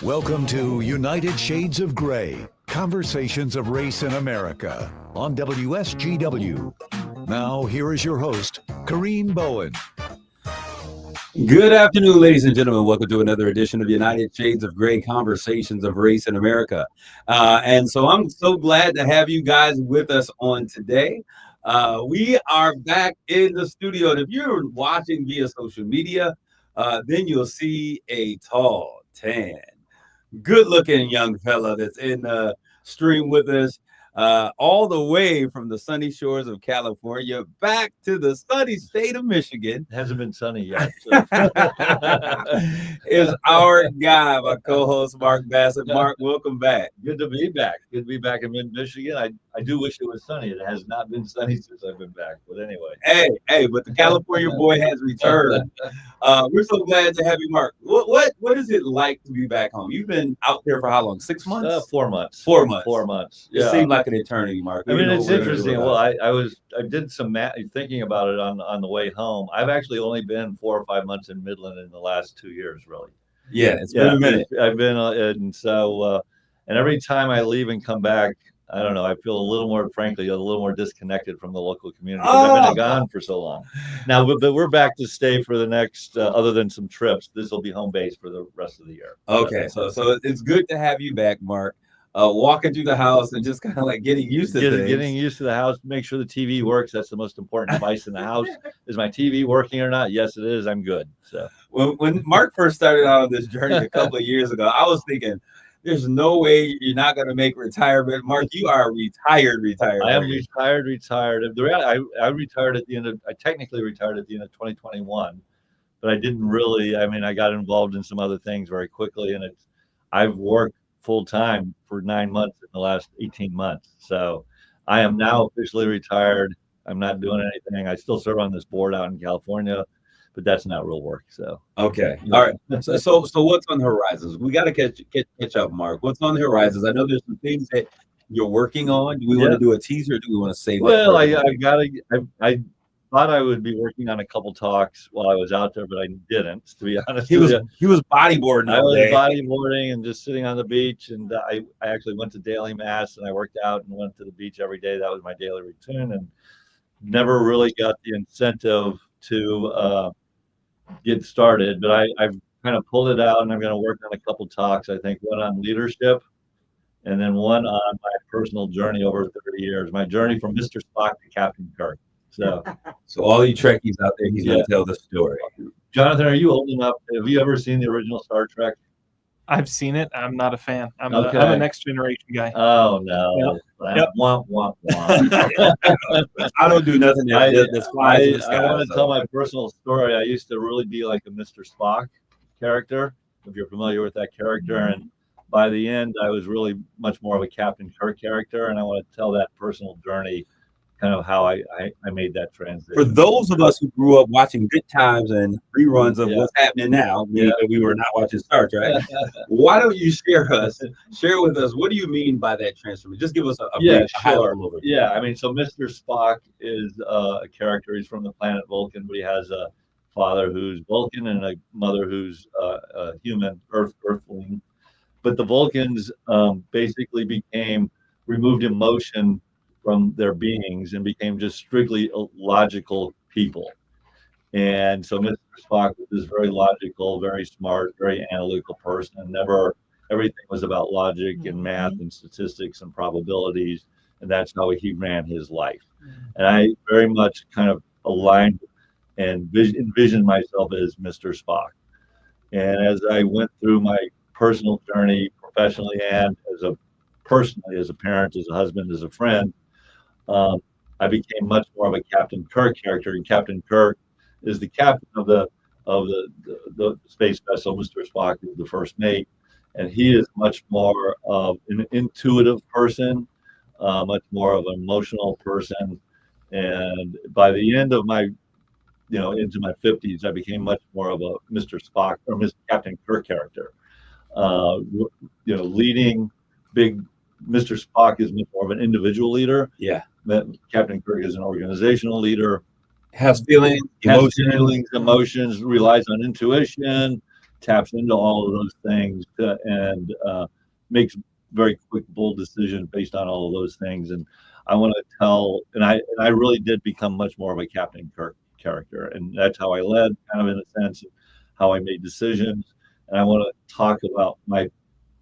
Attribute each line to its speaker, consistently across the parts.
Speaker 1: Welcome to United Shades of Gray, Conversations of Race in America on WSGW. Now, here is your host, Kareem Bowen.
Speaker 2: Good afternoon, ladies and gentlemen. Welcome to another edition of United Shades of Gray, Conversations of Race in America. And so I'm so glad to have you guys with us on today. We are back in the studio. And if you're watching via social media, then you'll see a tall, tan, good-looking young fella that's in the stream with us, all the way from the sunny shores of California back to the sunny state of Michigan.
Speaker 3: It hasn't been sunny yet. So.
Speaker 2: Is our guy, my co-host, Mark Bassett. Mark, welcome back.
Speaker 3: Good to be back. Good to be back in mid-Michigan. I do wish it was sunny. It has not been sunny since I've been back. But anyway.
Speaker 2: Hey, but the California boy has returned. We're so glad to have you, Mark. What is it like to be back home? You've been out there for how long? 6 months?
Speaker 3: 4 months.
Speaker 2: 4 months.
Speaker 3: 4 months.
Speaker 2: It seemed like an eternity, Mark.
Speaker 3: I mean, it's interesting. Well, I did some thinking about it on the way home. I've actually only been 4 or 5 months in Midland in the last 2 years, really.
Speaker 2: Yeah, it's been a minute.
Speaker 3: I've been, and so, and every time I leave and come back, I don't know, I feel a little more disconnected from the local community. I've been gone for so long. Now, but we're back to stay for the next, other than some trips, this will be home base for the rest of the year.
Speaker 2: Okay, so it's good to have you back, Mark. Walking through the house and just kind of like getting used to things.
Speaker 3: Getting used to the house, make sure the TV works. That's the most important device in the house. Is my TV working or not? Yes, it is. I'm good. So
Speaker 2: when Mark first started out on this journey a couple of years ago, I was thinking, there's no way you're not going to make retirement. Mark, you are retired.
Speaker 3: I am retired. I retired at the end of, I technically retired at the end of 2021, but I didn't really, I got involved in some other things very quickly, and I've worked full time for 9 months in the last 18 months. So I am now officially retired. I'm not doing anything. I still serve on this board out in California, but that's not real work. So
Speaker 2: okay, all right. So what's on the horizons? We got to catch up, Mark. What's on the horizons? I know there's some things that you're working on. Do we want to do a teaser? Or do we want to save?
Speaker 3: Well, I thought I would be working on a couple talks while I was out there, but I didn't. To be honest,
Speaker 2: he was bodyboarding.
Speaker 3: I was bodyboarding and just sitting on the beach. And I actually went to daily mass and I worked out and went to the beach every day. That was my daily routine, and never really got the incentive to get started. But I've kind of pulled it out, and I'm going to work on a couple talks. I think one on leadership, and then one on my personal journey over 30 years. My journey from Mr. Spock to Captain Kirk. So
Speaker 2: all you Trekkies out there, he's going to tell the story.
Speaker 3: Jonathan, are you old enough? Have you ever seen the original Star Trek?
Speaker 4: I've seen it. I'm not a fan. I'm a next generation guy.
Speaker 3: Oh, no.
Speaker 4: Yep.
Speaker 3: Womp, womp, womp.
Speaker 2: I don't do nothing that's flies in the sky.
Speaker 3: I want to tell my personal story. I used to really be like a Mr. Spock character, if you're familiar with that character. And by the end, I was really much more of a Captain Kirk character. And I want to tell that personal journey, kind of how I made that transition.
Speaker 2: For those of us who grew up watching Good Times and reruns of what's happening now, we were not watching Star Trek. Why don't you share with us, what do you mean by that transformation? Just give us a brief high-level overview.
Speaker 3: Yeah, so Mr. Spock is a character. He's from the planet Vulcan, but he has a father who's Vulcan and a mother who's a human, Earthling. But the Vulcans basically removed emotion from their beings and became just strictly logical people. And so Mr. Spock was this very logical, very smart, very analytical person. And everything was about logic and math and statistics and probabilities. And that's how he ran his life. And I very much kind of aligned and envisioned myself as Mr. Spock. And as I went through my personal journey professionally and as a parent, as a husband, as a friend, I became much more of a Captain Kirk character, and Captain Kirk is the captain of the space vessel. Mr. Spock is the first mate, and he is much more of an intuitive person, much more of an emotional person. And by the end of my, into my 50s, I became much more of a Mr. Spock or Mr. Captain Kirk character. Leading big. Mr. Spock is much more of an individual leader.
Speaker 2: Yeah.
Speaker 3: Captain Kirk is an organizational leader.
Speaker 2: Has feelings,
Speaker 3: emotions, relies on intuition, taps into all of those things and makes very quick, bold decisions based on all of those things. And I want to tell, and I really did become much more of a Captain Kirk character, and that's how I led, kind of in a sense of how I made decisions. And I want to talk about my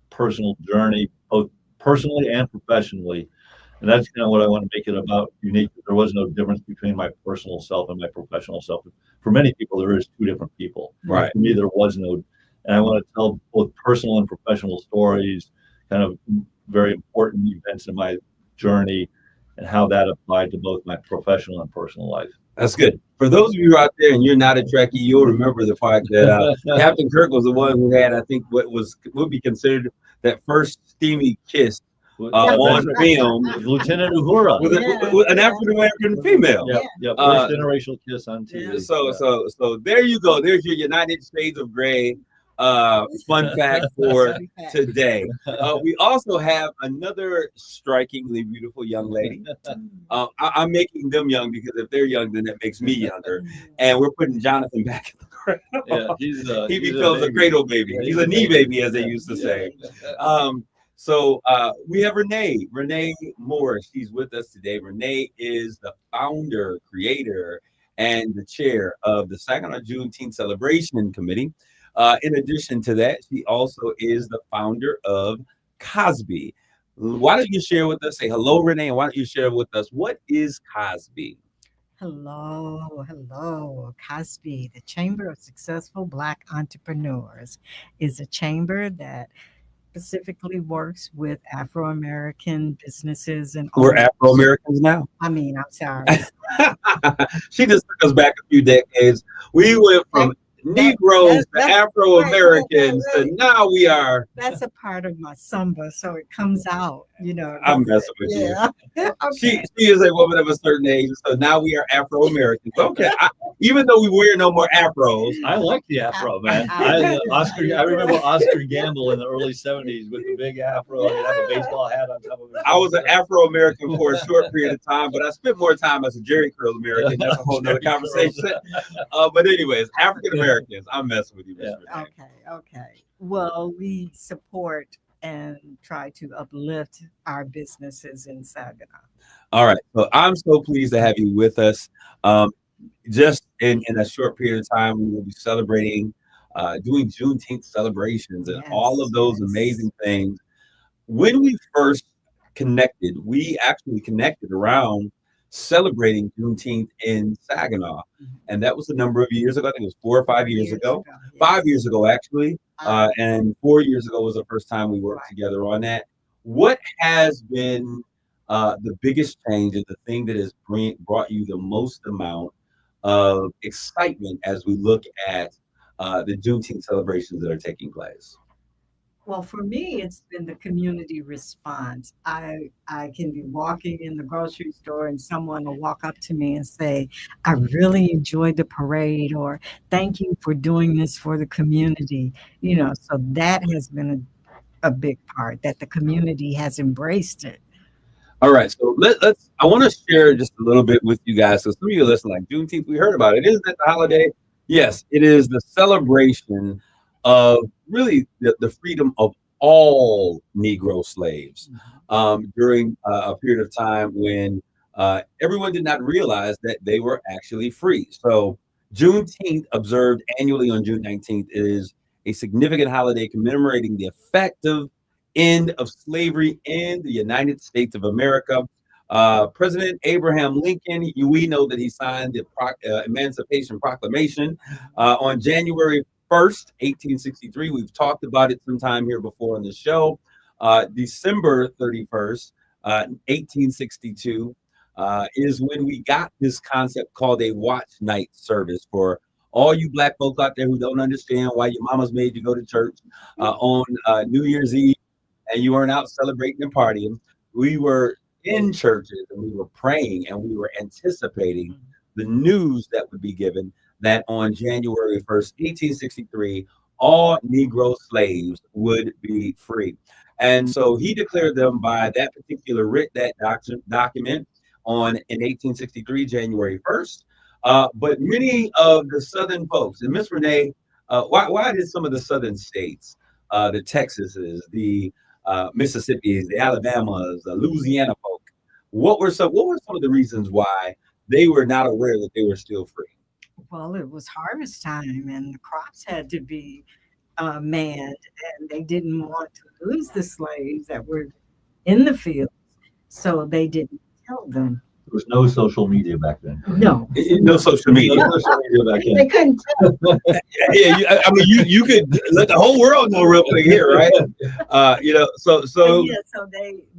Speaker 3: personal journey, both personally and professionally. And that's kind of what I want to make it about. Unique. There was no difference between my personal self and my professional self. For many people, there is two different people.
Speaker 2: Right.
Speaker 3: For me, there was no. And I want to tell both personal and professional stories, kind of very important events in my journey, and how that applied to both my professional and personal life.
Speaker 2: That's good. For those of you out there and you're not a Trekkie, you'll remember the fact that Captain Kirk was the one who had, I think, what would be considered that first steamy kiss on film,
Speaker 3: Lieutenant Uhura,
Speaker 2: with an African American female.
Speaker 3: Yeah, first interracial kiss on TV.
Speaker 2: So there you go. There's your United Shades of Grey fun fact for today. We also have another strikingly beautiful young lady. I'm making them young because if they're young, then that makes me younger. And we're putting Jonathan back in the cradle.
Speaker 3: Yeah,
Speaker 2: he becomes a cradle baby. He's a knee baby, as they used to say. So we have Renee Morris. She's with us today. Renee is the founder, creator, and the chair of the Saginaw Juneteenth Celebration Committee. In addition to that, she also is the founder of Cosby. Why don't you share with us, say hello, Renee, and why don't you share with us, what is Cosby?
Speaker 5: Hello. Cosby, the Chamber of Successful Black Entrepreneurs, is a chamber that specifically works with Afro-American businesses and
Speaker 2: we're Afro-Americans now.
Speaker 5: I mean, I'm sorry.
Speaker 2: She just took us back a few decades. We went from Negroes to Afro-Americans, and now we are.
Speaker 5: That's a part of my samba, so it comes out,
Speaker 2: I'm messing with you.
Speaker 5: Okay.
Speaker 2: She is a woman of a certain age, so now we are Afro-Americans. Okay, even though we wear no more afros.
Speaker 3: I like the afro, man. I remember Oscar Gamble in the early '70s with the big afro. He'd have a baseball hat on top of it.
Speaker 2: I was an Afro-American for a short period of time, but I spent more time as a Jerry curl American. That's a whole nother conversation. But anyways, African Americans, I'm messing with you.
Speaker 5: Yeah. Okay. Well, we support and try to uplift our businesses in Saginaw.
Speaker 2: All right. So I'm so pleased to have you with us. Just in a short period of time, we will be celebrating, doing Juneteenth celebrations and all of those amazing things. When we first connected, we actually connected around celebrating Juneteenth in Saginaw. And that was a number of years ago. I think it was 4 or 5 years ago. 5 years ago, actually. And 4 years ago was the first time we worked together on that. What has been the biggest change and the thing that has brought you the most amount of excitement as we look at the Juneteenth celebrations that are taking place?
Speaker 5: Well, for me, it's been the community response. I can be walking in the grocery store and someone will walk up to me and say, I really enjoyed the parade, or thank you for doing this for the community. So that has been a big part, that the community has embraced it.
Speaker 2: All right, so let's. I want to share just a little bit with you guys. So some of you listen, like Juneteenth, we heard about it. Isn't that the holiday? Yes, it is the celebration of really the freedom of all Negro slaves during a period of time when everyone did not realize that they were actually free. So Juneteenth, observed annually on June 19th, is a significant holiday commemorating the effective end of slavery in the United States of America. President Abraham Lincoln, we know that he signed the Emancipation Proclamation on January 1st, 1863. We've talked about it sometime here before on the show. December 31st, 1862 is when we got this concept called a watch night service. For all you Black folks out there who don't understand why your mamas made you go to church on New Year's Eve and you weren't out celebrating and partying, we were in churches and we were praying and we were anticipating the news that would be given that on January 1st, 1863, all Negro slaves would be free. And so he declared them by that particular document in 1863, January 1st. But many of the Southern folks, and Miss Renee, why did some of the southern states, the Texases, the Mississippi's, the Alabamas, the Louisiana folk, what were some of the reasons why they were not aware that they were still free?
Speaker 5: Well, it was harvest time, and the crops had to be manned, and they didn't want to lose the slaves that were in the fields, so they didn't tell them.
Speaker 3: There was no social media back then.
Speaker 5: No,
Speaker 2: No social media.
Speaker 3: No social media back
Speaker 5: they
Speaker 3: then.
Speaker 5: couldn't tell.
Speaker 2: I mean, you could let the whole world know real quick here, right? So
Speaker 5: Yeah, so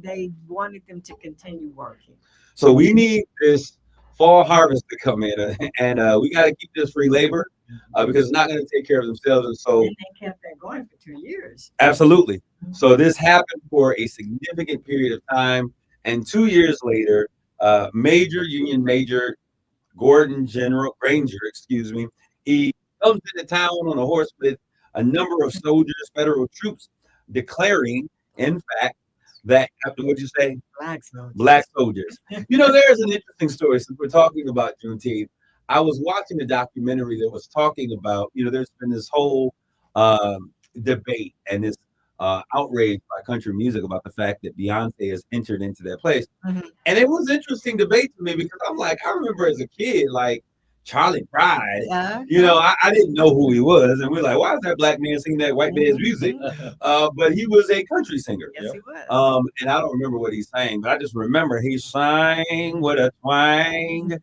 Speaker 5: they wanted them to continue working.
Speaker 2: so we need this fall harvest to come in, and we got to keep this free labor because it's not going to take care of themselves. And so,
Speaker 5: And they kept that going for 2 years.
Speaker 2: absolutely. So this happened for a significant period of time, and 2 years later, Union Major Granger, excuse me, he comes into town on a horse with a number of soldiers, federal troops, declaring, in fact, that after what you say, black soldiers. There's an interesting story since we're talking about Juneteenth. I was watching a documentary that was talking about, there's been this whole debate and this outrage by country music about the fact that Beyonce has entered into that place.
Speaker 5: Mhm.
Speaker 2: And it was interesting debate to me because I'm like, I remember as a kid, like Charlie Pride,
Speaker 5: Yeah.
Speaker 2: I didn't know who he was. And we're like, why is that black man singing that white man's music? But he was a country singer.
Speaker 5: Yes, he was.
Speaker 2: And I don't remember what he sang, but I just remember he sang with a twang.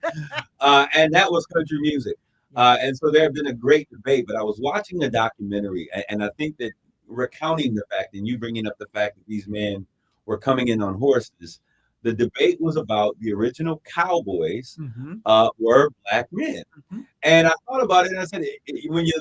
Speaker 2: And that was country music. And so there had been a great debate, but I was watching a documentary, and I think that recounting the fact, and you bringing up the fact that these men were coming in on horses, the debate was about the original cowboys were black men. And I thought about it, and I said,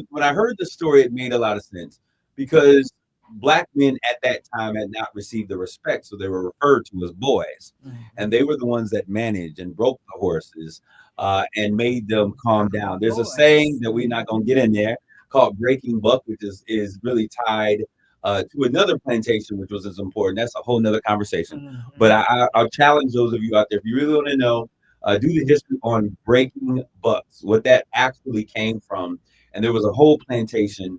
Speaker 2: when I heard the story, it made a lot of sense because black men at that time had not received the respect, so they were referred to as boys, and they were the ones that managed and broke the horses and made them calm down. There's a saying that we're not going to get in there called breaking buck, which is really tied to another plantation, which was as important. That's a whole nother conversation. But I'll challenge those of you out there, if you really want to know, do the history on breaking bucks, what that actually came from. And there was a whole plantation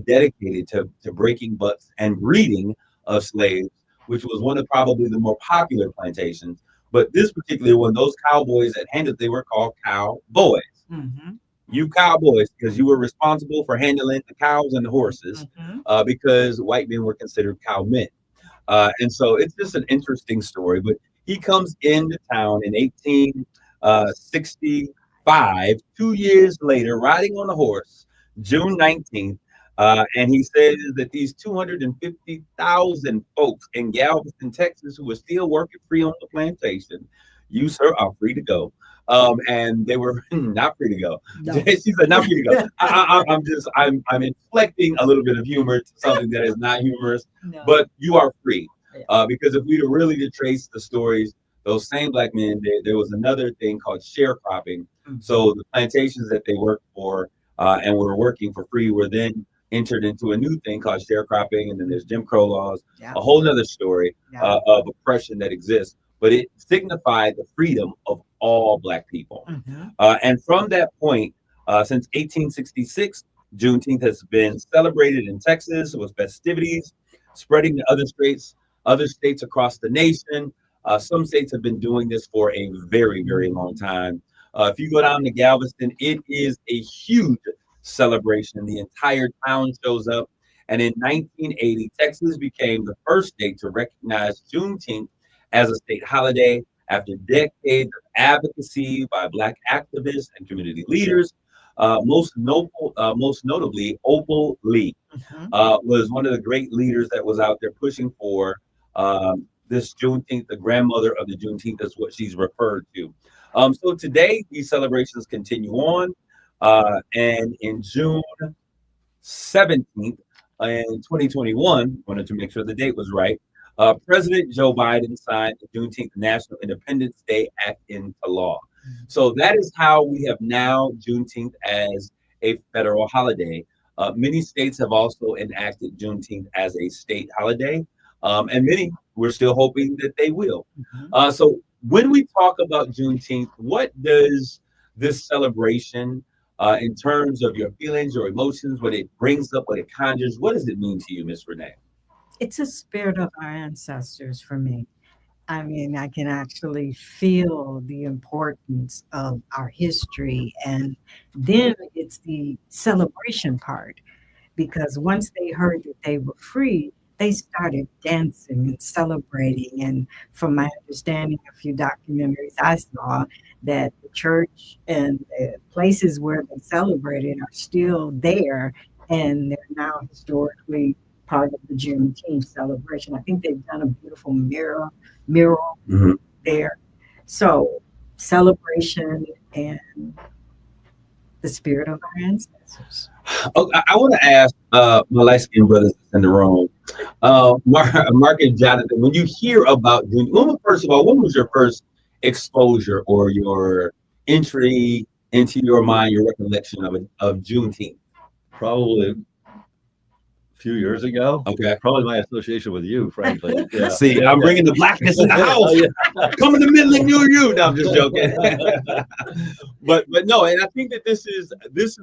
Speaker 2: dedicated to breaking bucks and breeding of slaves, which was one of probably the more popular plantations. But this particular one, those cowboys that handled, they were called cowboys. You cowboys, because you were responsible for handling the cows and the horses, because white men were considered cowmen. And so it's just an interesting story. But he comes into town in 1865, 2 years later, riding on a horse, June 19th. And he says that these 250,000 folks in Galveston, Texas, who were still working free on the plantation, you, sir, are free to go. And they were not free to go. No. She said, not free to go. I'm inflecting a little bit of humor to something that is not humorous, but you are free. Because if we were really to trace the stories, those same black men, there was another thing called sharecropping. So the plantations that they worked for and were working for free were then entered into a new thing called sharecropping. And then there's Jim Crow laws, a whole nother story of oppression that exists. But it signified the freedom of all black people. And from that point, since 1866, Juneteenth has been celebrated in Texas with festivities, spreading to other states across the nation. Some states have been doing this for a very, very long time. If you go down to Galveston, it is a huge celebration. The entire town shows up. And in 1980, Texas became the first state to recognize Juneteenth as a state holiday after decades of advocacy by black activists and community leaders. Most notably, Opal Lee was one of the great leaders that was out there pushing for this Juneteenth. The grandmother of the Juneteenth is what she's referred to. So today, these celebrations continue on. And in June 17th, in 2021, wanted to make sure the date was right, President Joe Biden signed the Juneteenth National Independence Day Act into law. So that is how we have now Juneteenth as a federal holiday. Many states have also enacted Juneteenth as a state holiday, and many we're still hoping that they will. So when we talk about Juneteenth, what does this celebration in terms of your feelings, your emotions, what it brings up, what it conjures? What does it mean to you, Miss Renee?
Speaker 5: It's a spirit of our ancestors for me. I mean, I can actually feel the importance of our history. And then it's the celebration part, because once they heard that they were free, they started dancing and celebrating. And from my understanding, a few documentaries I saw, that the church and the places where they celebrated are still there, and they're now historically part of the Juneteenth celebration. I think they've done a beautiful mural
Speaker 2: Mhm.
Speaker 5: there. So celebration and the spirit of our ancestors.
Speaker 2: Oh, I want to ask my light-skinned brothers in the room, Mark and Jonathan, when you hear about first of all, when was your first exposure or your entry into your mind, your recollection of Juneteenth?
Speaker 3: Probably a few years ago.
Speaker 2: Okay.
Speaker 3: Probably my association with you, frankly. Yeah.
Speaker 2: See, I'm bringing the blackness in the house. Coming to Midland near you. No, I'm just joking. but no, and I think that this is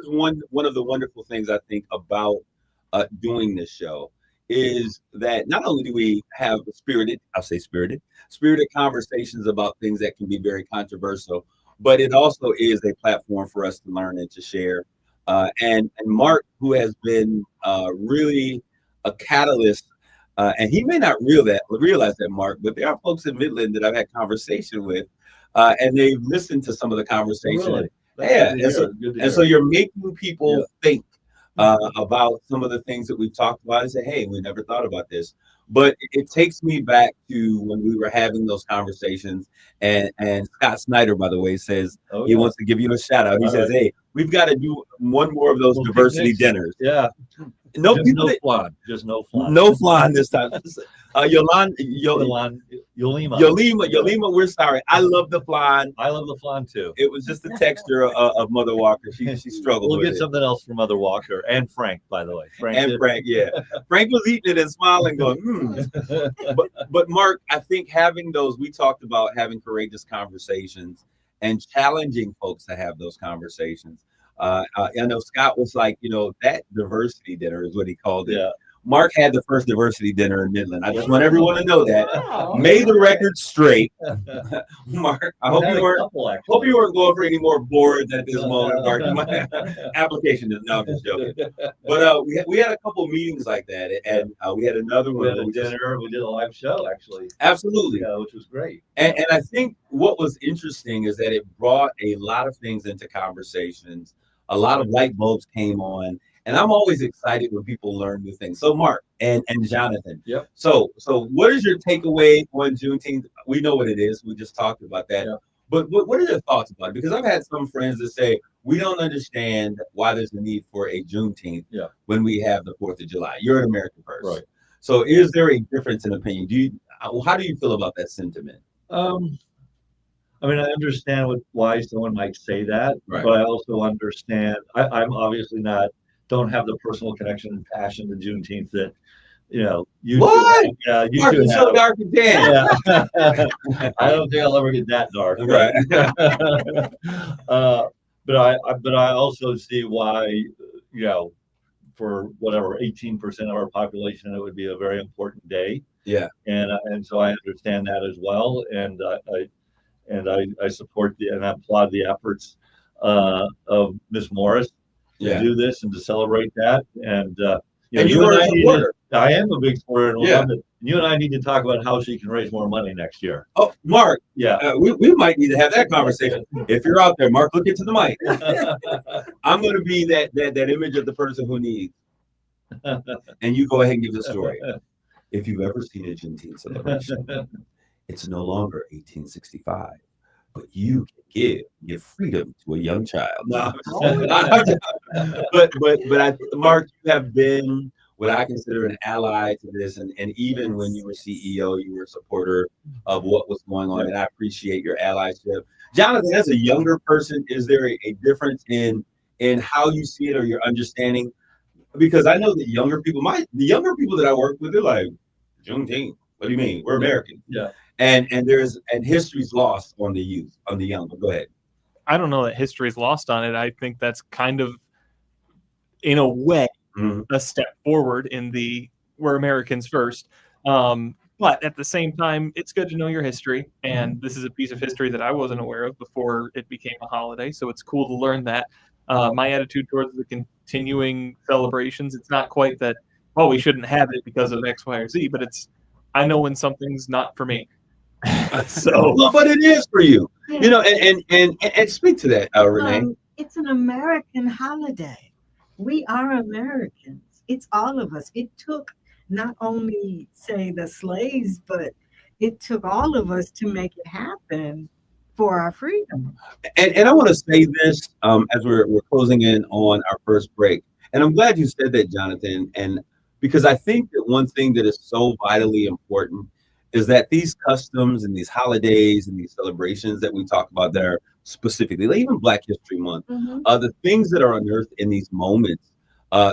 Speaker 2: one of the wonderful things I think about doing this show is that not only do we have spirited conversations about things that can be very controversial, but it also is a platform for us to learn and to share. And Mark, who has been really a catalyst, and he may not realize that, Mark, but there are folks in Midland that I've had conversation with, and they've listened to some of the conversation.
Speaker 3: Really?
Speaker 2: Yeah, and so you're making people think about some of the things that we've talked about and say, hey, we never thought about this. But it takes me back to when we were having those conversations. And Scott Snyder, by the way, says he wants to give you a shout out. He says, hey, we've got to do one more of those diversity dinners.
Speaker 3: Yeah.
Speaker 2: No,
Speaker 3: just
Speaker 2: people
Speaker 3: no flan. Just no flan.
Speaker 2: No flan this time. Yolima, we're sorry. I love the flan.
Speaker 3: I love the flan too.
Speaker 2: It was just the texture of Mother Walker. She struggled
Speaker 3: We'll
Speaker 2: with
Speaker 3: get
Speaker 2: it.
Speaker 3: something else from Mother Walker and Frank, by the way. Frank,
Speaker 2: yeah. Frank was eating it and smiling, going, But Mark, I think having those, we talked about having courageous conversations and challenging folks to have those conversations. I know Scott was like, that diversity dinner is what he called it.
Speaker 3: Yeah.
Speaker 2: Mark had the first diversity dinner in Midland. I just want everyone to know that. Made the record straight. Mark, I hope you weren't going for any more boards at this moment, Mark. Application is no, I'm just joking. But we had a couple meetings like that, and we had another one.
Speaker 3: We did a live show, actually.
Speaker 2: Absolutely.
Speaker 3: Yeah, which was great.
Speaker 2: And I think what was interesting is that it brought a lot of things into conversations. A lot of light bulbs came on. And I'm always excited when people learn new things. So Mark and Jonathan.
Speaker 3: Yep.
Speaker 2: So what is your takeaway on Juneteenth? We know what it is. We just talked about that. Yep. But what are your thoughts about it? Because I've had some friends that say, we don't understand why there's a need for a Juneteenth when we have the 4th of July. You're an American person. Right. So is there a difference in opinion? How do you feel about that sentiment?
Speaker 3: I mean, I understand why someone might say that,
Speaker 2: right.
Speaker 3: But I also understand, I'm obviously don't have the personal connection and passion to Juneteenth that, you
Speaker 2: what?
Speaker 3: Do. Yeah, you
Speaker 2: Mark,
Speaker 3: do.
Speaker 2: So dark and tan.
Speaker 3: Yeah. I don't think I'll ever get that dark.
Speaker 2: Right.
Speaker 3: But I also see why, for whatever 18% of our population, it would be a very important day.
Speaker 2: Yeah.
Speaker 3: And so I understand that as well, and I support and I applaud the efforts of Ms. Morris to do this and to celebrate that. And you and I I am a big supporter, and you and I need to talk about how she can raise more money next year.
Speaker 2: Oh, Mark,
Speaker 3: yeah,
Speaker 2: we might need to have that conversation. If you're out there, Mark, look into the mic. I'm going to be that image of the person who needs. And you go ahead and give the story. If you've ever seen a Juneteenth celebration, it's no longer 1865. But you can give freedom to a young child. No, but Mark, you have been what I consider an ally to this, and even when you were CEO, you were a supporter of what was going on, and I appreciate your allyship. Jonathan, as a younger person, is there a difference in how you see it or your understanding? Because I know that the younger people that I work with, they're like, Juneteenth, what do you mean? We're Americans.
Speaker 3: Yeah.
Speaker 2: And history's lost on the youth, on the young. But go ahead.
Speaker 4: I don't know that history is lost on it. I think that's kind of, in a way, a step forward in we're Americans first. But at the same time, it's good to know your history. And this is a piece of history that I wasn't aware of before it became a holiday. So it's cool to learn that. My attitude towards the continuing celebrations, it's not quite that, oh, we shouldn't have it because of X, Y, or Z, but I know when something's not for me. So,
Speaker 2: well, but it is for you, you know, and speak to that, Renee.
Speaker 5: It's an American holiday. We are Americans. It's all of us. It took not only, say, the slaves, but it took all of us to make it happen for our freedom.
Speaker 2: And I want to say this as we're closing in on our first break. And I'm glad you said that, Jonathan. And because I think that one thing that is so vitally important is that these customs and these holidays and these celebrations that we talk about there specifically, like even Black History Month, the things that are unearthed in these moments,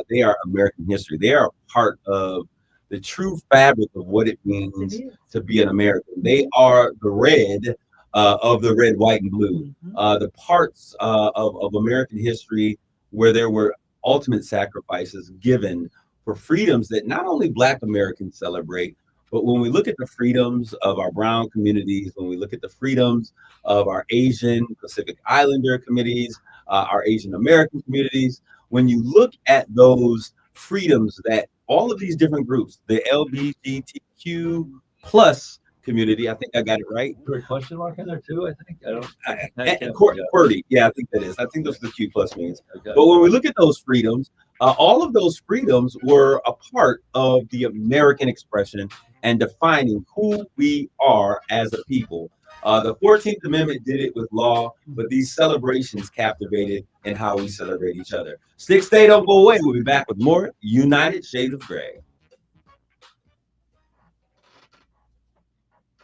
Speaker 2: they are American history. They are a part of the true fabric of what it means to be an American. They are the red of the red, white, and blue, the parts of American history where there were ultimate sacrifices given for freedoms that not only Black Americans celebrate, but when we look at the freedoms of our brown communities, when we look at the freedoms of our Asian Pacific Islander communities, our Asian American communities, when you look at those freedoms that all of these different groups, the LGBTQ plus community, I think I got it right.
Speaker 3: Is there a question mark in there too? I think I don't.
Speaker 2: QWERTY, yeah, I think that is. I think those are the Q plus means. Okay. But when we look at those freedoms, all of those freedoms were a part of the American expression and defining who we are as a people. The 14th Amendment did it with law, but these celebrations captivated in how we celebrate each other. Stick, stay, don't go away. We'll be back with more United Shades of Gray.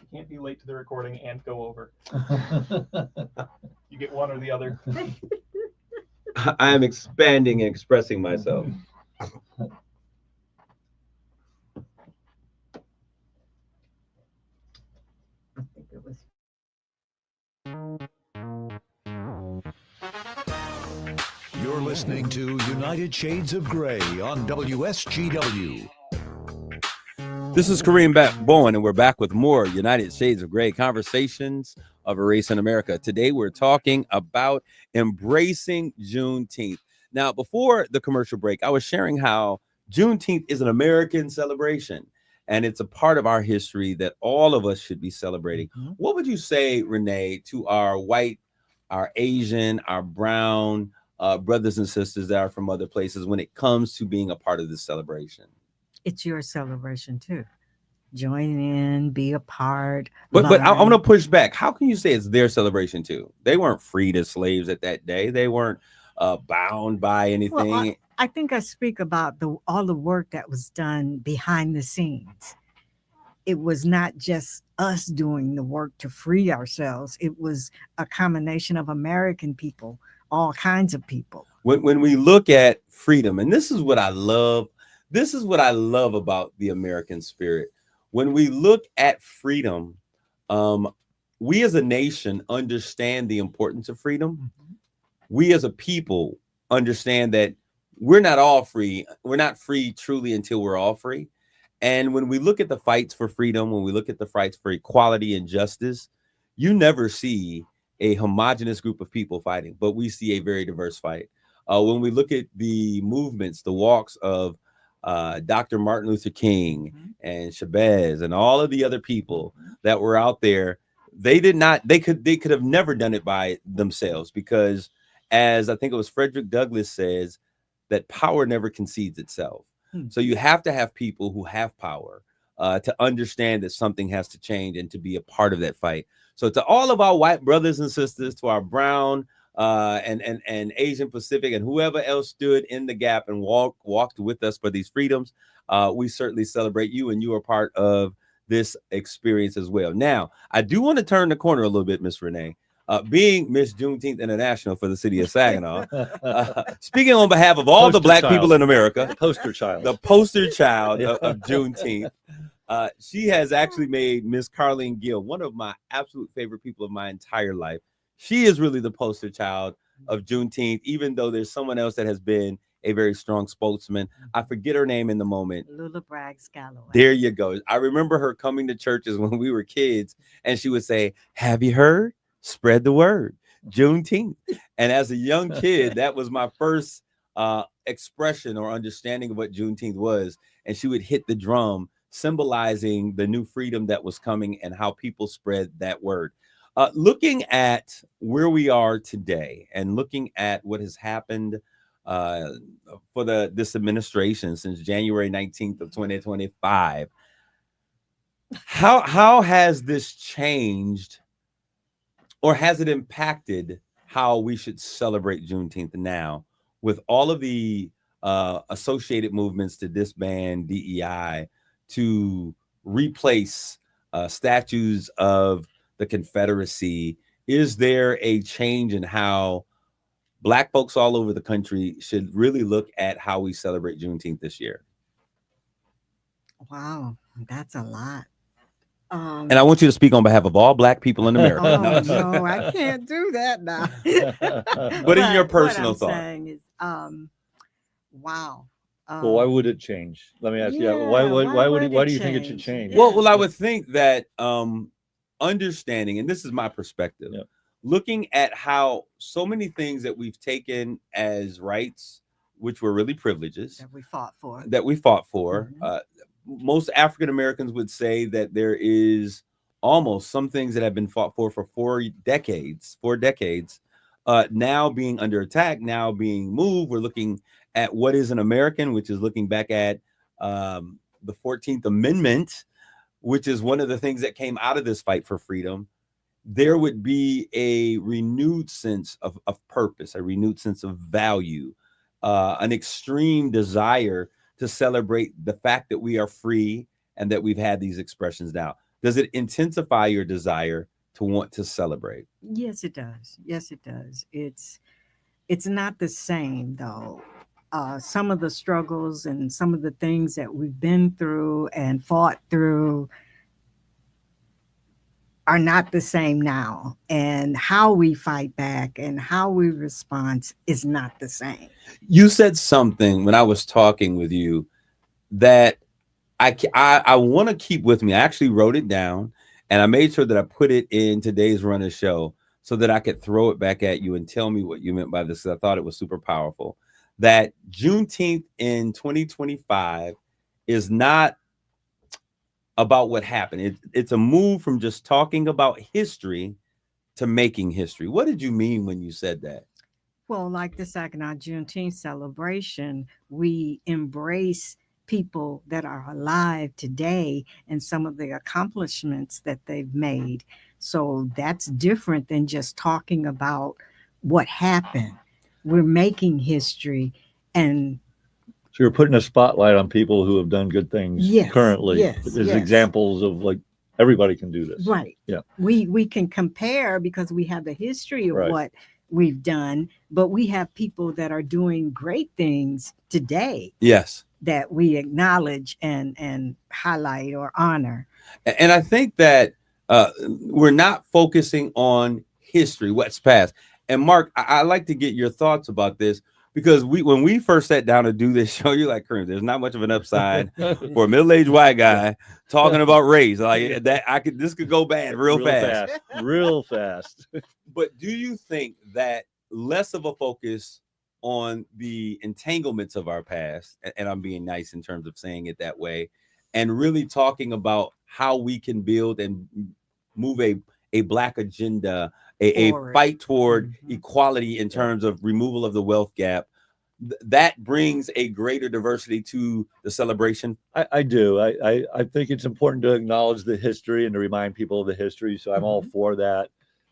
Speaker 4: You can't be late to the recording and go over. You get one or the other.
Speaker 2: I am expanding and expressing myself.
Speaker 1: You're listening to United Shades of Gray on WSGW.
Speaker 2: This is Kareem Bowen, and we're back with more United Shades of Gray, conversations of a race in America. Today, we're talking about embracing Juneteenth. Now, before the commercial break, I was sharing how Juneteenth is an American celebration, and it's a part of our history that all of us should be celebrating. What would you say, Renee, to our white, our Asian, our brown brothers and sisters that are from other places when it comes to being a part of this celebration?
Speaker 5: It's your celebration too. Join in, be a part.
Speaker 2: But I want to push back. How can you say it's their celebration too? They weren't freed as slaves at that day. They weren't bound by anything.
Speaker 5: Well, I think I speak about all the work that was done behind the scenes. It was not just us doing the work to free ourselves. It was a combination of American people, all kinds of people.
Speaker 2: When we look at freedom, and this is what I love. This is what I love about the American spirit. When we look at freedom, we as a nation understand the importance of freedom. We as a people understand that we're not all free. We're not free truly until we're all free. And when we look at the fights for freedom, when we look at the fights for equality and justice, you never see a homogenous group of people fighting, but we see a very diverse fight. When we look at the movements, the walks of Dr. Martin Luther King and Chavez and all of the other people that were out there, they could have never done it by themselves, because as I think it was Frederick Douglass says, that power never concedes itself. So you have to have people who have power to understand that something has to change and to be a part of that fight. So to all of our white brothers and sisters, to our brown and Asian Pacific and whoever else stood in the gap and walked with us for these freedoms, we certainly celebrate you, and you are part of this experience as well. Now, I do want to turn the corner a little bit, Miss Renee. Being Miss Juneteenth International for the city of Saginaw, speaking on behalf of all the Black people in America, the poster child of Juneteenth, she has actually made Miss Carleen Gill one of my absolute favorite people of my entire life. She is really the poster child of Juneteenth, even though there's someone else that has been a very strong spokesman. I forget her name in the moment.
Speaker 5: Lula Braggs Galloway.
Speaker 2: There you go. I remember her coming to churches when we were kids, and she would say, "Have you heard? Spread the word. Juneteenth." And as a young kid, that was my first expression or understanding of what Juneteenth was. And she would hit the drum, symbolizing the new freedom that was coming and how people spread that word. Looking at where we are today and looking at what has happened for this administration since January 19th of 2025, how has this changed, or has it impacted how we should celebrate Juneteenth now, with all of the associated movements to disband DEI, to replace statues of the Confederacy? Is there a change in how Black folks all over the country should really look at how we celebrate Juneteenth this year?
Speaker 5: Wow, that's a lot.
Speaker 2: And I want you to speak on behalf of all Black people in America.
Speaker 5: Oh, no, I can't do that now.
Speaker 2: But in your personal
Speaker 5: what I'm
Speaker 2: thought,
Speaker 5: saying is, wow.
Speaker 3: Well, why would it change? Let me ask you.
Speaker 5: Yeah,
Speaker 3: Why
Speaker 5: why
Speaker 3: do you
Speaker 5: it
Speaker 3: think it should
Speaker 5: change?
Speaker 3: change?
Speaker 5: Yeah.
Speaker 2: well, I would think that understanding, and this is my perspective,
Speaker 3: Yeah.
Speaker 2: looking at how so many things that we've taken as rights, which were really privileges
Speaker 5: That we fought for.
Speaker 2: Mm-hmm. Most African Americans would say that there is almost some things that have been fought for 4 decades, now being under attack, now being moved. We're looking at what is an American, which is looking back at the 14th Amendment, which is one of the things that came out of this fight for freedom. There would be a renewed sense of purpose, a renewed sense of value, an extreme desire to celebrate the fact that we are free and that we've had these expressions now. Does it intensify your desire to want to celebrate?
Speaker 5: Yes, it does. Yes, it does. It's not the same though. Some of the struggles and some of the things that we've been through and fought through are not the same now. And how we fight back and how we respond is not the same.
Speaker 2: You said something when I was talking with you that I want to keep with me. I actually wrote it down, and I made sure that I put it in today's run of show so that I could throw it back at you and tell me what you meant by this. I thought it was super powerful. That Juneteenth in 2025 is not about what happened. It's a move from just talking about history to making history. What did you mean when you said that?
Speaker 5: Well, like the Saginaw Juneteenth celebration, we embrace people that are alive today and some of the accomplishments that they've made. So that's different than just talking about what happened. We're making history. And
Speaker 3: So you're putting a spotlight on people who have done good things currently. As examples of, like, everybody can do this.
Speaker 5: Right.
Speaker 3: Yeah.
Speaker 5: We can compare because we have the history of what we've done, but we have people that are doing great things today.
Speaker 2: Yes.
Speaker 5: That we acknowledge and highlight or honor.
Speaker 2: And I think that we're not focusing on history, what's past. And Mark, I like to get your thoughts about this, because when we first sat down to do this show, you're like, Kareem, there's not much of an upside for a middle-aged white guy talking about race. Like that, this could go bad real fast.
Speaker 3: Real fast.
Speaker 2: But do you think that less of a focus on the entanglements of our past, and I'm being nice in terms of saying it that way, and really talking about how we can build and move a Black agenda, a fight toward equality in terms of removal of the wealth gap, that brings a greater diversity to the celebration?
Speaker 3: I do. I think it's important to acknowledge the history and to remind people of the history. So I'm all for that.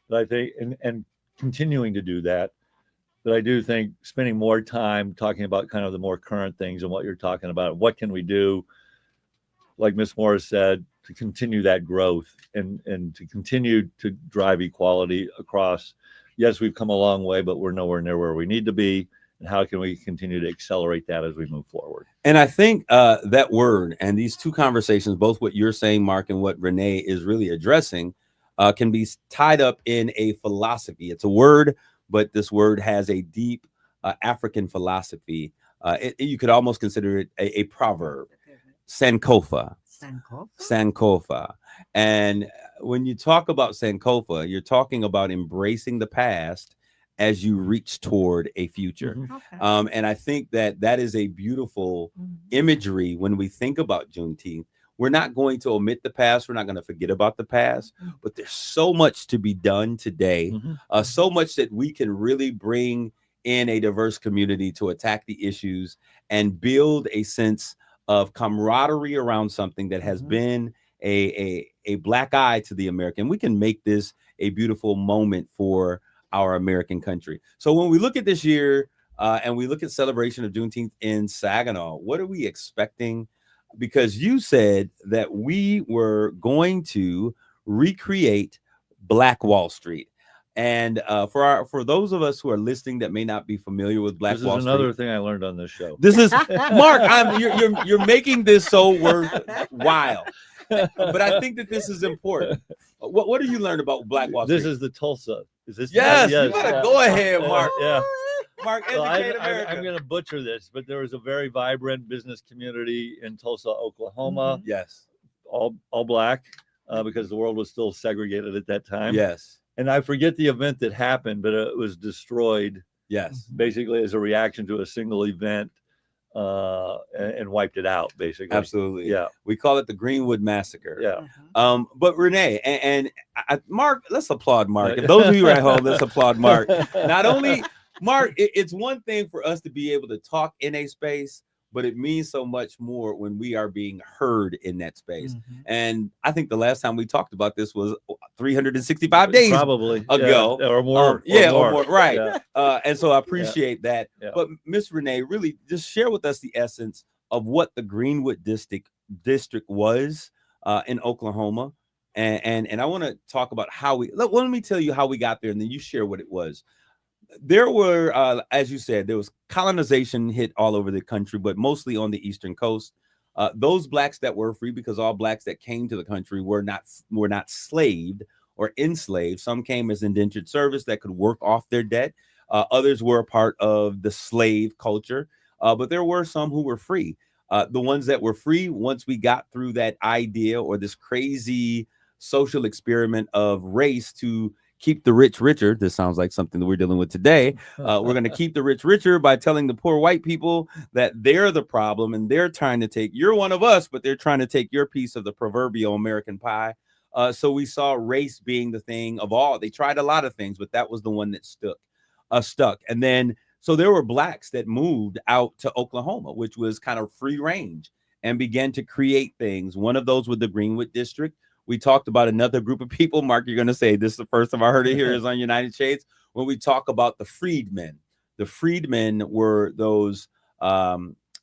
Speaker 3: But I think, and continuing to do that, but I do think spending more time talking about kind of the more current things and what you're talking about. What can we do, like Ms. Morris said, to continue that growth and to continue to drive equality across. Yes, we've come a long way, but we're nowhere near where we need to be. And how can we continue to accelerate that as we move forward?
Speaker 2: And I think that word and these two conversations, both what you're saying, Mark, and what Renee is really addressing, can be tied up in a philosophy. It's a word, but this word has a deep African philosophy. You could almost consider it a proverb. Sankofa. Sankofa. And when you talk about Sankofa, you're talking about embracing the past as you reach toward a future. And I think that is a beautiful imagery when we think about Juneteenth. We're not going to omit the past. We're not going to forget about the past, but there's so much to be done today, so much that we can really bring in a diverse community to attack the issues and build a sense of camaraderie around something that has been a black eye to the American. We can make this a beautiful moment for our American country. So when we look at this year and we look at celebration of Juneteenth in Saginaw, what are we expecting? Because you said that we were going to recreate Black Wall Street. And for those of us who are listening that may not be familiar with Black Wall Street,
Speaker 3: another thing I learned on this show.
Speaker 2: This is Mark. You're making this so worthwhile, but I think that this is important. What do you learn about Black Wall Street?
Speaker 3: This is the Tulsa. Is this?
Speaker 2: Yes. You gotta go ahead, Mark.
Speaker 3: Yeah.
Speaker 2: Mark, educate America.
Speaker 3: I'm going to butcher this, but there was a very vibrant business community in Tulsa, Oklahoma.
Speaker 2: Yes.
Speaker 3: All black, because the world was still segregated at that time.
Speaker 2: Yes.
Speaker 3: And I forget the event that happened, but it was destroyed.
Speaker 2: Yes.
Speaker 3: Basically as a reaction to a single event, and wiped it out, basically.
Speaker 2: Absolutely.
Speaker 3: Yeah.
Speaker 2: We call it the Greenwood Massacre.
Speaker 3: Yeah.
Speaker 2: But Renee and Mark, let's applaud Mark. If those of you are at home, let's applaud Mark. Not only Mark, it's one thing for us to be able to talk in a space, but it means so much more when we are being heard in that space. And I think the last time we talked about this was 365 days
Speaker 3: probably
Speaker 2: ago,
Speaker 3: or more.
Speaker 2: Or more. Right. Yeah. And so I appreciate that.
Speaker 3: Yeah.
Speaker 2: But Miss Renee, really just share with us the essence of what the Greenwood district was in Oklahoma. And I want to talk about how let me tell you how we got there, and then you share what it was. There were, as you said, there was colonization hit all over the country, but mostly on the Eastern coast. Those blacks that were free, because all blacks that came to the country were not slaved or enslaved. Some came as indentured service that could work off their debt. Others were a part of the slave culture, but there were some who were free. The ones that were free, once we got through that idea or this crazy social experiment of race to keep the rich richer. This sounds like something that we're dealing with today. We're going to keep the rich richer by telling the poor white people that they're the problem and they're trying to take, you're one of us, but they're trying to take your piece of the proverbial American pie. So we saw race being the thing of all. They tried a lot of things, but that was the one that stuck. And then, so there were blacks that moved out to Oklahoma, which was kind of free range, and began to create things. One of those was the Greenwood district. We talked about another group of people. Mark, you're going to say this is the first time I heard it here is on United Shades. When we talk about the freedmen were those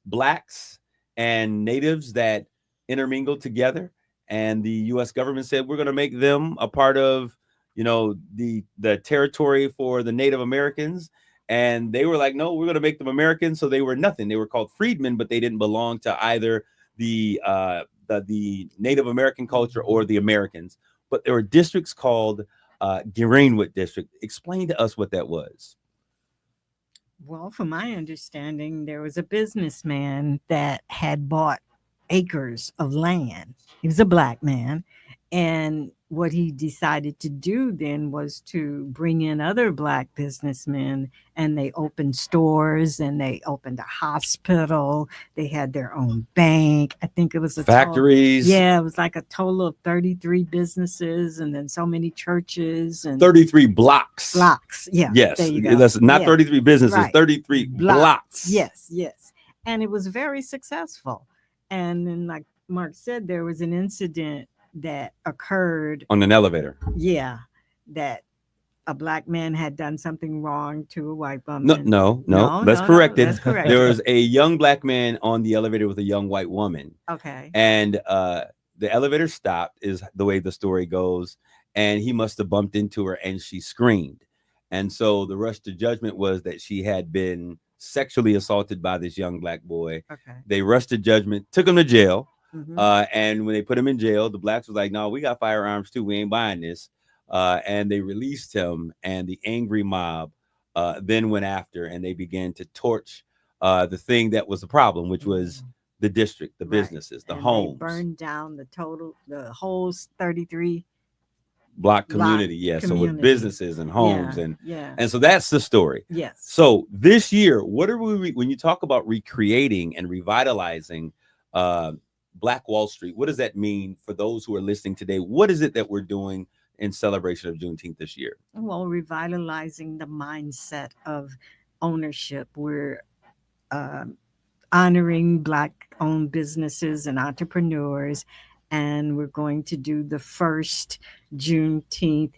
Speaker 2: blacks and natives that intermingled together. And the U.S. government said, we're going to make them a part of, the territory for the Native Americans. And they were like, no, we're going to make them Americans. So they were nothing. They were called freedmen, but they didn't belong to either the Native American culture or the Americans. But there were districts called Greenwood District. Explain to us what that was.
Speaker 5: Well, from my understanding, there was a businessman that had bought acres of land. He was a black man. And what he decided to do then was to bring in other black businessmen, and they opened stores and they opened a hospital. They had their own bank. I think it was a
Speaker 2: factories.
Speaker 5: It was like a total of 33 businesses, and then so many churches and
Speaker 2: 33 blocks.
Speaker 5: Yeah.
Speaker 2: Yes.
Speaker 5: There you go.
Speaker 2: That's not 33 businesses,
Speaker 5: Right.
Speaker 2: 33 blocks.
Speaker 5: Yes. And it was very successful. And then, like Mark said, there was an incident that occurred
Speaker 2: on an elevator.
Speaker 5: Yeah, that a black man had done something wrong to a white woman.
Speaker 2: No. That's corrected.
Speaker 5: That's correct.
Speaker 2: There was a young black man on the elevator with a young white woman.
Speaker 5: Okay.
Speaker 2: And the elevator stopped, is the way the story goes, and he must have bumped into her and she screamed. And so the rush to judgment was that she had been sexually assaulted by this young black boy.
Speaker 5: Okay.
Speaker 2: They rushed to judgment, took him to jail.
Speaker 5: Mm-hmm.
Speaker 2: And when they put him in jail, the blacks was like, no, we got firearms too. We ain't buying this. and they released him, and the angry mob then went after, and they began to torch the thing that was the problem, which was the district, the businesses, the homes.
Speaker 5: They burned down the whole 33
Speaker 2: block community. Yeah. So with businesses and homes and so that's the story.
Speaker 5: Yes.
Speaker 2: So this year, what are we, when you talk about recreating and revitalizing Black Wall Street, what does that mean for those who are listening today? What is it that we're doing in celebration of Juneteenth this year?
Speaker 5: Well, revitalizing the mindset of ownership. We're honoring Black-owned businesses and entrepreneurs, and we're going to do the first Juneteenth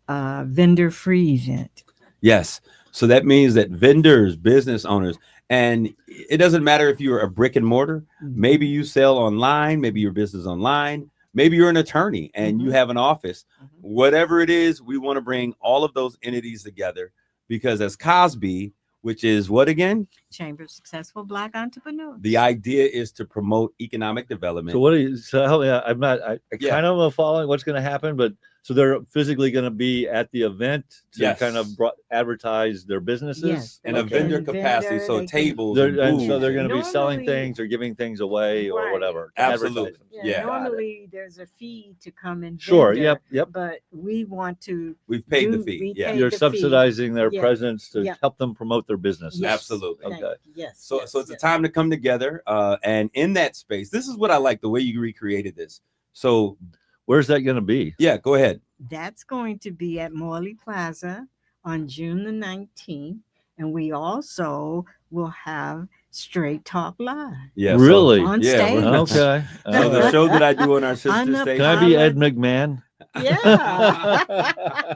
Speaker 5: vendor-free event.
Speaker 2: Yes. So that means that vendors, business owners, and it doesn't matter if you're a brick and mortar, maybe you sell online, maybe your business online, maybe you're an attorney and you have an office, whatever it is, we want to bring all of those entities together because as Cosby, which is what again?
Speaker 5: Chamber of Successful Black Entrepreneurs.
Speaker 2: The idea is to promote economic development.
Speaker 3: So what are you, so help me out. I kind of am following what's going to happen, but so they're physically going to be at the event to kind of advertise their businesses
Speaker 2: in a vendor capacity. So tables
Speaker 3: and so they're going to be selling things or giving things away or whatever.
Speaker 2: Absolutely.
Speaker 5: Normally there's a fee to come in.
Speaker 3: Sure.
Speaker 5: Vendor,
Speaker 3: Yep.
Speaker 5: But we want to.
Speaker 2: We've paid the fee.
Speaker 3: You're subsidizing their presence to help them promote their business.
Speaker 5: Yes.
Speaker 2: Absolutely.
Speaker 3: Okay.
Speaker 5: Yes.
Speaker 2: So it's a time to come together. And in that space, this is what I like, the way you recreated this. So
Speaker 3: where's that going to be?
Speaker 2: Yeah, go ahead.
Speaker 5: That's going to be at Morley Plaza on June the 19th. And we also will have Straight Talk Live.
Speaker 2: Yeah,
Speaker 3: really?
Speaker 5: On stage.
Speaker 3: Okay.
Speaker 2: So the show that I do on our sister station.
Speaker 3: Can I be Ed McMahon?
Speaker 5: Yeah.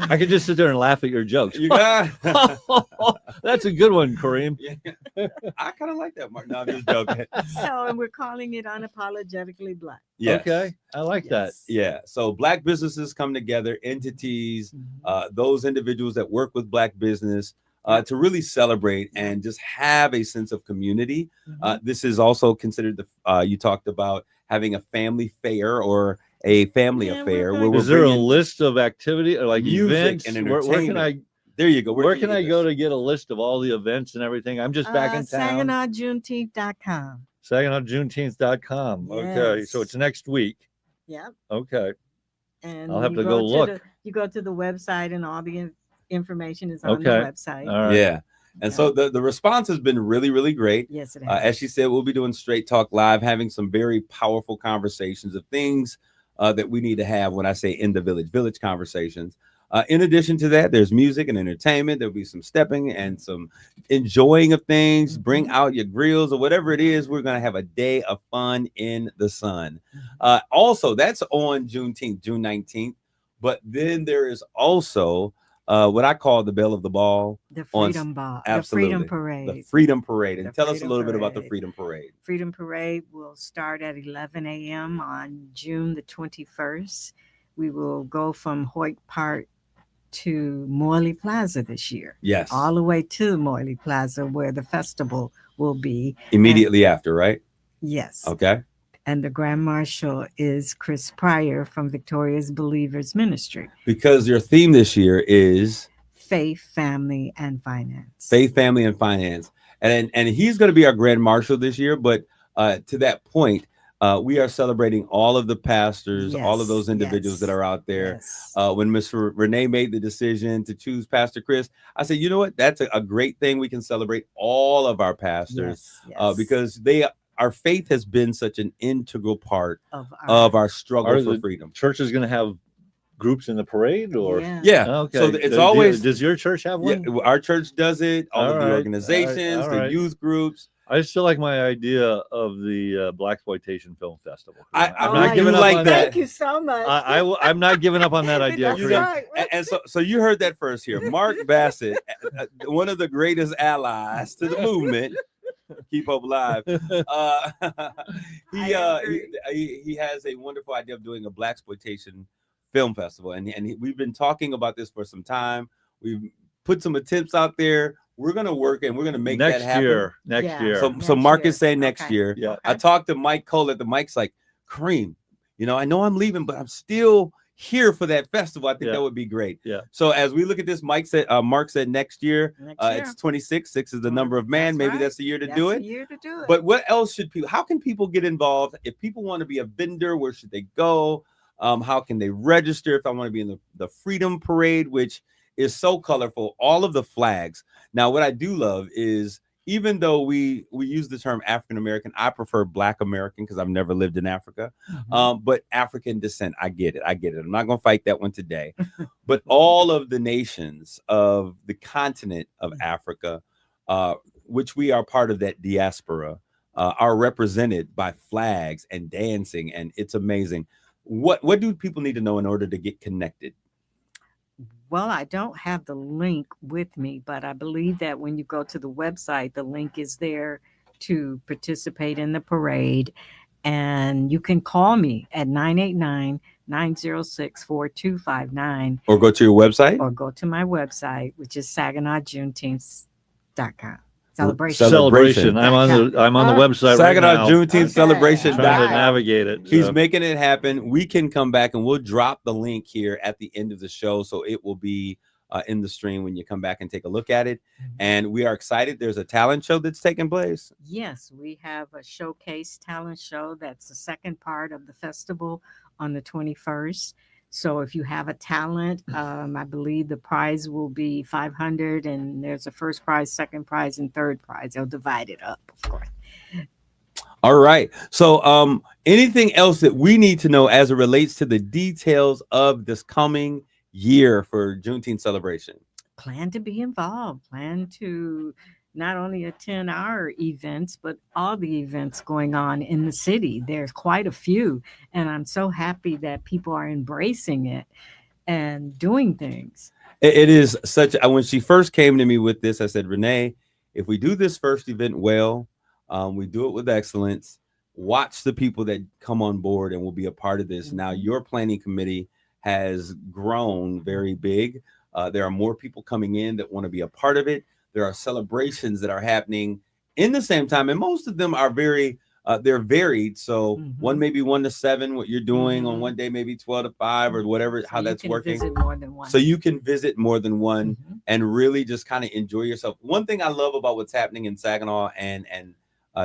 Speaker 3: I could just sit there and laugh at your jokes.
Speaker 2: You got
Speaker 3: That's a good one, Kareem.
Speaker 2: Yeah. I kind of like that, Mark. No, I'm just joking.
Speaker 5: And we're calling it Unapologetically Black.
Speaker 2: Yes.
Speaker 3: Okay. I like that.
Speaker 2: Yeah. So Black businesses come together, entities, those individuals that work with Black business to really celebrate and just have a sense of community. This is also considered you talked about having a family fair or a family affair.
Speaker 3: Is there a list of activity or like
Speaker 2: music
Speaker 3: events?
Speaker 2: and
Speaker 3: Where
Speaker 2: entertainment?
Speaker 3: can I?
Speaker 2: There you go.
Speaker 3: Where can I go to get a list of all the events and everything? I'm just back in town.
Speaker 5: SaginawJuneteenth.com.
Speaker 3: SaginawJuneteenth.com. Okay, so it's next week.
Speaker 5: Yep.
Speaker 3: Okay.
Speaker 5: And
Speaker 3: I'll have to go look.
Speaker 5: You go to the website and all the information is on the website.
Speaker 3: All right.
Speaker 2: Yeah. And so the response has been really, really great.
Speaker 5: Yes, it has.
Speaker 2: As she said, we'll be doing Straight Talk Live, having some very powerful conversations of things that we need to have when I say in the village conversations. In addition to that, there's music and entertainment. There'll be some stepping and some enjoying of things. Bring out your grills or whatever it is. We're going to have a day of fun in the sun. Also, that's on Juneteenth, June 19th. But then there is also what I call the Belle of the Ball.
Speaker 5: The Freedom Ball.
Speaker 2: Absolutely.
Speaker 5: The Freedom Parade.
Speaker 2: The Freedom Parade. And
Speaker 5: The
Speaker 2: tell us a
Speaker 5: Freedom
Speaker 2: little bit about the
Speaker 5: Parade.
Speaker 2: Freedom Parade.
Speaker 5: Freedom Parade will start at 11 a.m. on June the 21st. We will go from Hoyt Park to Morley Plaza this year.
Speaker 2: Yes.
Speaker 5: All the way to Morley Plaza where the festival will be.
Speaker 2: Immediately after, right?
Speaker 5: Yes.
Speaker 2: Okay.
Speaker 5: And the Grand Marshal is Chris Pryor from Victoria's Believers Ministry.
Speaker 2: Because your theme this year is
Speaker 5: Faith, Family, and Finance.
Speaker 2: Faith, Family, and Finance. And he's going to be our Grand Marshal this year. But to that point, we are celebrating all of the pastors, all of those individuals that are out there. When Miss Renee made the decision to choose Pastor Chris, I said, you know what? That's a great thing. We can celebrate all of our pastors because our faith has been such an integral part of our struggle for freedom.
Speaker 3: Church is going to have groups in the parade or
Speaker 2: okay. So it's always
Speaker 3: does your church have one?
Speaker 2: Yeah, our church does it. All of the organizations, the youth groups.
Speaker 3: I still like my idea of the Blaxploitation Film Festival.
Speaker 2: I'm not giving up on that.
Speaker 5: Thank you so much.
Speaker 3: I'm not giving up on that idea.
Speaker 2: And so you heard that first here. Mark Bassett, one of the greatest allies to the movement. Keep Hope Alive. He has a wonderful idea of doing a Blaxploitation Film Festival, and we've been talking about this for some time. We've put some attempts out there. We're gonna work and we're gonna make that happen
Speaker 3: next year.
Speaker 2: So Mark is saying next year. Yeah. I talked to Mike Cole at the Mike's like, Kareem, I know I'm leaving, but I'm still here for that festival. I think
Speaker 3: Yeah.
Speaker 2: that would be great.
Speaker 3: Yeah.
Speaker 2: So as we look at this, Mark said next year. It's 26. 6 is the number of man. Maybe that's the year to do it. But what else should people? How can people get involved? If people want to be a vendor, where should they go? How can they register? If I want to be in the Freedom Parade, which is so colorful, all of the flags. Now, what I do love is, even though we use the term African American, I prefer Black American because I've never lived in Africa. But African descent, I get it. I'm not going to fight that one today. But all of the nations of the continent of Africa, which we are part of that diaspora, are represented by flags and dancing, and it's amazing. What do people need to know in order to get connected?
Speaker 5: Well, I don't have the link with me, but I believe that when you go to the website, the link is there to participate in the parade. And you can call me at 989-906-4259.
Speaker 2: Or go to your website?
Speaker 5: Or go to my website, which is SaginawJuneteenth.com.
Speaker 3: Celebration. I'm on the website right now.
Speaker 2: Saginaw Juneteenth Celebration.
Speaker 3: Trying to navigate it.
Speaker 2: He's making it happen. We can come back and we'll drop the link here at the end of the show, so it will be in the stream when you come back and take a look at it. And we are excited. There's a talent show that's taking place.
Speaker 5: Yes, we have a showcase talent show. That's the second part of the festival on the 21st. So if you have a talent, I believe the prize will be $500, and there's a first prize, second prize, and third prize. They'll divide it up, of course.
Speaker 2: All right. So anything else that we need to know as it relates to the details of this coming year for Juneteenth celebration?
Speaker 5: Plan to be involved. Plan to not only attend our events, but all the events going on in the city. There's quite a few, and I'm so happy that people are embracing it and doing things.
Speaker 2: It is such, when she first came to me with this, I said, Renee, if we do this first event well, we do it with excellence, watch the people that come on board and will be a part of this. Now, your planning committee has grown very big. There are more people coming in that want to be a part of it. There are celebrations that are happening in the same time, and most of them are very they're varied. So one maybe 1 to 7, what you're doing on one day, maybe 12 to 5 or whatever,
Speaker 5: So
Speaker 2: how that's working.
Speaker 5: Visit more than one.
Speaker 2: So you can visit more than one and really just kind of enjoy yourself. One thing I love about what's happening in Saginaw, and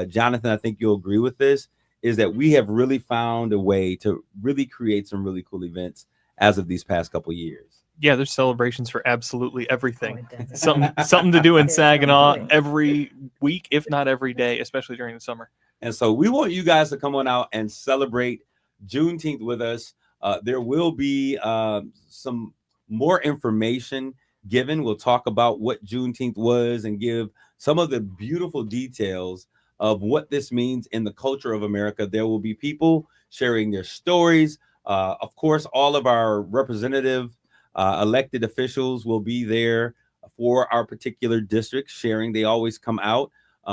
Speaker 2: Jonathan, I think you'll agree with this, is that we have really found a way to really create some really cool events as of these past couple of years.
Speaker 4: Yeah, there's celebrations for absolutely everything. Something to do in Saginaw every week, if not every day, especially during the summer.
Speaker 2: And so we want you guys to come on out and celebrate Juneteenth with us. There will be some more information given. We'll talk about what Juneteenth was and give some of the beautiful details of what this means in the culture of America. There will be people sharing their stories. Of course, all of our representative elected officials will be there for our particular district sharing. They always come out.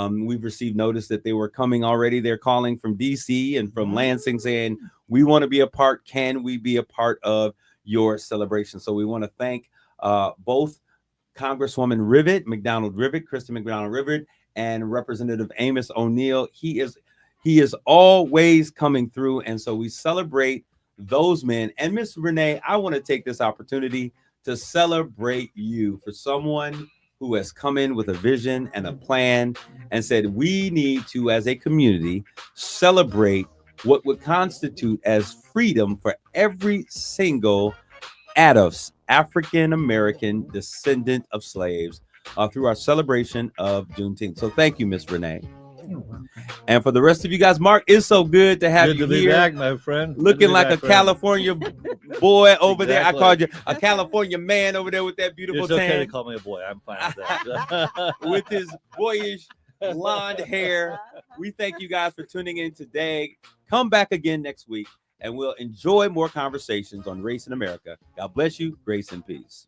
Speaker 2: We've received notice that they were coming already. They're calling from DC and from Lansing saying, we want to be a part. Can we be a part of your celebration? So we want to thank both Congresswoman Kristen McDonald Rivet, and Representative Amos O'Neill. He is always coming through. And so we celebrate those men. And Miss Renee, I want to take this opportunity to celebrate you for someone who has come in with a vision and a plan and said, we need to, as a community, celebrate what would constitute as freedom for every single African-American descendant of slaves through our celebration of Juneteenth. So thank you, Miss Renee. And for the rest of you guys, Mark, it's so good to have you
Speaker 3: be
Speaker 2: here.
Speaker 3: Back, my friend.
Speaker 2: Looking like a California boy over there. I called you a California man over there with that beautiful
Speaker 3: It's okay
Speaker 2: tan.
Speaker 3: to call me a boy. I'm fine with that.
Speaker 2: With his boyish blonde hair. We thank you guys for tuning in today. Come back again next week, and we'll enjoy more conversations on race in America. God bless you. Grace and peace.